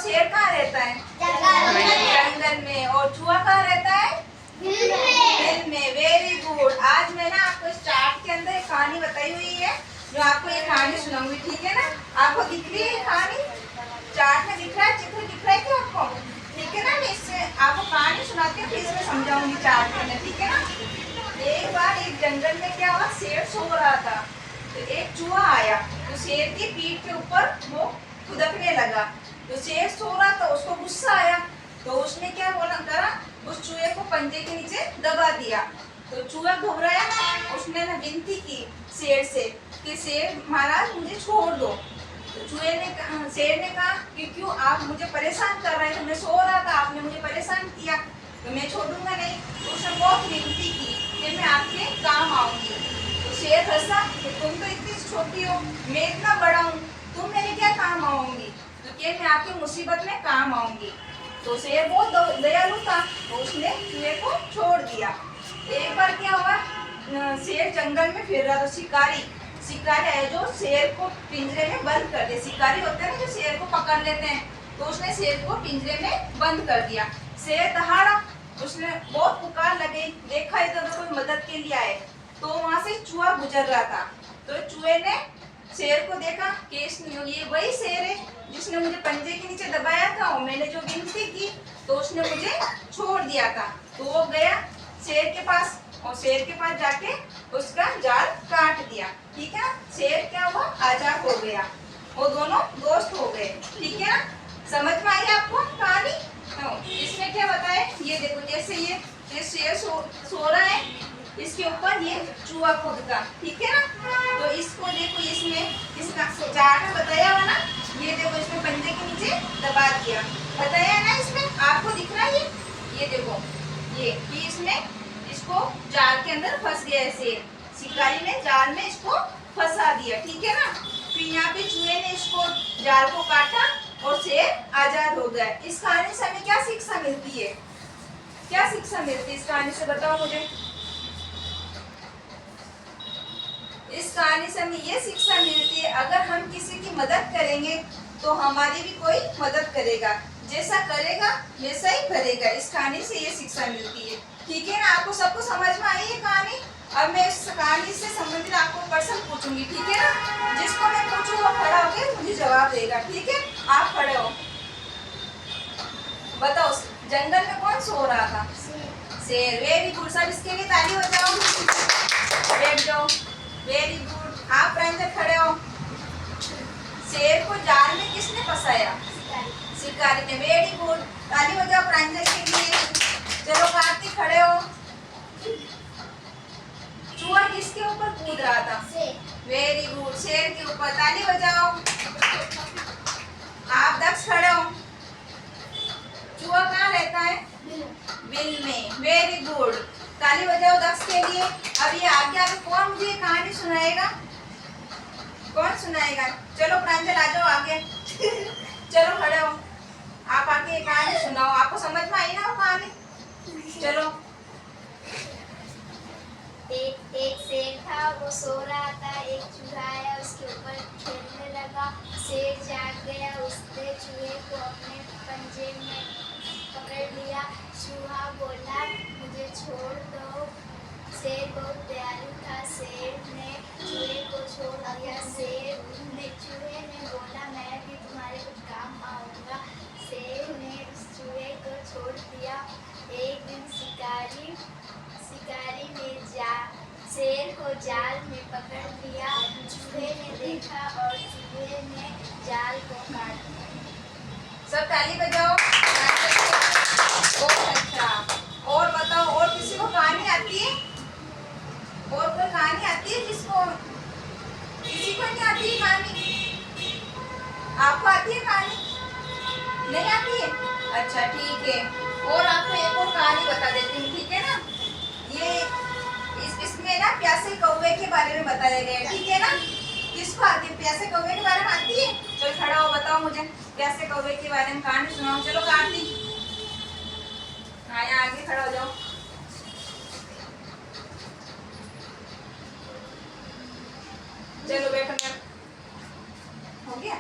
शेर कहाँ रहता है? जंगल में। और चूहा कहाँ रहता है? बिल में। Very good. आज मैं ना आपको इस चार्ट के अंदर एक कहानी बताई हुई है, जो आपको ये कहानी सुनाऊंगी, ठीक है ना? आपको दिख रही है कहानी? चार्ट में दिख रहा है, चित्र दिख रहा है क्या आपको? ठीक है ना? मैं इससे आपको कहानी सुनाती हूँ, फिर इसमें समझाऊंगी चार्ट के अंदर, ठीक है ना? एक बार एक जंगल में क्या हुआ, शेर सो रहा था, तो एक चूहा आया, तो शेर की पीठ के ऊपर वो खुदकने लगा। तो शेर सो रहा था, उसको गुस्सा आया, तो उसने क्या बोला करा, उस चूहे को पंजे के नीचे दबा दिया। तो चूहा घबराया, उसने ना विनती की शेर से कि शेर महाराज मुझे छोड़ दो। तो चूहे ने शेर ने कहा कि क्यों, आप मुझे परेशान कर रहे थे, मैं सो रहा था, आपने मुझे परेशान किया, तो मैं छोड़ूंगा नहीं। तो उसने बहुत विनती की कि मैं आपके काम आऊंगी। तो शेर हंसा कि तुम तो इतनी छोटी हो, मैं इतना बड़ा हूँ, तुम मेरे क्या काम आओगी? तो क्या मैं आपकी मुसीबत में काम आऊंगी। तो शेर बहुत दयालु था, तो उसने चूहे को छोड़ दिया। एक बार क्या हुआ, शेर जंगल में फिर रहा था, शिकारी है जो शेर को पिंजरे में बंद कर दिया। शिकारी होते हैं ना जो शेर को पकड़ लेते हैं, तो उसने शेर को पिंजरे में बंद कर दिया। शेर दहाड़ा, उसने बहुत पुकार लगे, देखा इधर कोई मदद के लिए आए, तो वहां से चूहा गुजर रहा था। तो चूहे ने शेर को देखा कि ये वही शेर है जिसने मुझे पंजे के नीचे दबाया था, और मैंने जो विनती की तो उसने मुझे छोड़ दिया था। तो वो गया शेर के पास, और शेर के पास जाके उसका जाल काट दिया। ठीक है, शेर क्या हुआ, आजाद हो गया, वो दोनों दोस्त हो गए। ठीक है ना? समझ में आई आपको कहानी? इसमें क्या बताए, ये देखो, जैसे ये शेर सो रहा है, इसके ऊपर ये चूहा खुद का, ठीक है ना? तो इसको देखो, इसमें इसका चार्ट में बताया हुआ ना, ये देखो इसमें पंजे के नीचे दबा दिया, बताया है ना? इसमें आपको दिख रहा है ये देखो, ये इसमें इसको जाल के अंदर फंस गया है शेर, शिकारी ने जाल में इसको फंसा दिया। ठीक है ना? फिर यहाँ पे चूहे ने इसको जाल को काटा और शेर आजाद हो गया। इस कहानी से हमें क्या शिक्षा मिलती है? क्या शिक्षा मिलती है इस कहानी से, बताओ मुझे। इस कहानी से हमें ये शिक्षा मिलती है, अगर हम किसी की मदद करेंगे तो हमारी भी कोई मदद करेगा, जैसा करेगा वैसा ही करेगा। इस कहानी से ये शिक्षा मिलती है। ठीक है ना? आपको सबको समझ में आई है कहानी? अब मैं इस कहानी से संबंधित आपको प्रश्न पूछूंगी, ठीक है ना? जिसको मैं पूछूं वो खड़ा होकर मुझे जवाब देगा। ठीक है, आप खड़े हो, बताओ जंगल में कौन सो रहा था? शेर। वेरी गुड, सब इसके लिए ताली हो जाओ, बैठ जाओ। Very good. आप रंजन खड़े हो। शेर को जाल में किसने फंसाया? शिकारी ने। वेरी गुड, ताली हो जाओ प्रांजल के लिए। चलो कार्तिक खड़े हो। चूहा किसके ऊपर कूद रहा था? वेरी गुड, शेर के ऊपर, ताली हो जाओ। आप दक्ष खड़े हो। चूहा कहाँ रहता है? बिल में। वेरी गुड, ताली हो जाओ दक्ष के लिए। अब ये आगे कौन मुझे कहानी सुनाएगा? कौन सुनाएगा? चलो प्रांजल आ जाओ आगे। चलो खड़े हो, आप आगे एक कहानी सुनाओ। आपको समझ में आई ना वो कहानी? चलो। एक शेर था, वो सो रहा था, एक चूहा आया उसके ऊपर खेलने लगा। शेर जाग गया, उसने चूहे को अपने पंजे में पकड़ लिया। चूहा बोला मुझे छोड़ दो। शेर बहुत दयालु था, शेर ने चूहे को छोड़ दिया। चूहे ने बोला मैं भी तुम्हारे कुछ काम आऊँगा। शेर ने उस चूहे को छोड़ दिया। एक दिन शिकारी ने शेर को जाल में पकड़ लिया। चूहे ने देखा और चूहे ने जाल को काट दिया। सब ताली बजाओ। बहुत अच्छा। और बताओ, और किसी को कहानी आती है? और कोई कहानी आती है जिसको? किसी को नहीं आती है कहानी? आपको आती है कहानी? नहीं आती है? अच्छा ठीक है, और आपको एक और कहानी बता देती हूँ, ठीक है ना? ये इसमें ना प्यासे कौवे के बारे में बताया गया है, ठीक है ना? किसको आती है? प्यासे कौवे के बारे में आती है? चलो खड़ा हो, बताओ मुझे प्यासे कौवे के बारे में कहानी सुनाओ। चलो कार्तिक, हाँ यहाँ आगे खड़ा हो जाओ। चलो बैठो, हो गया।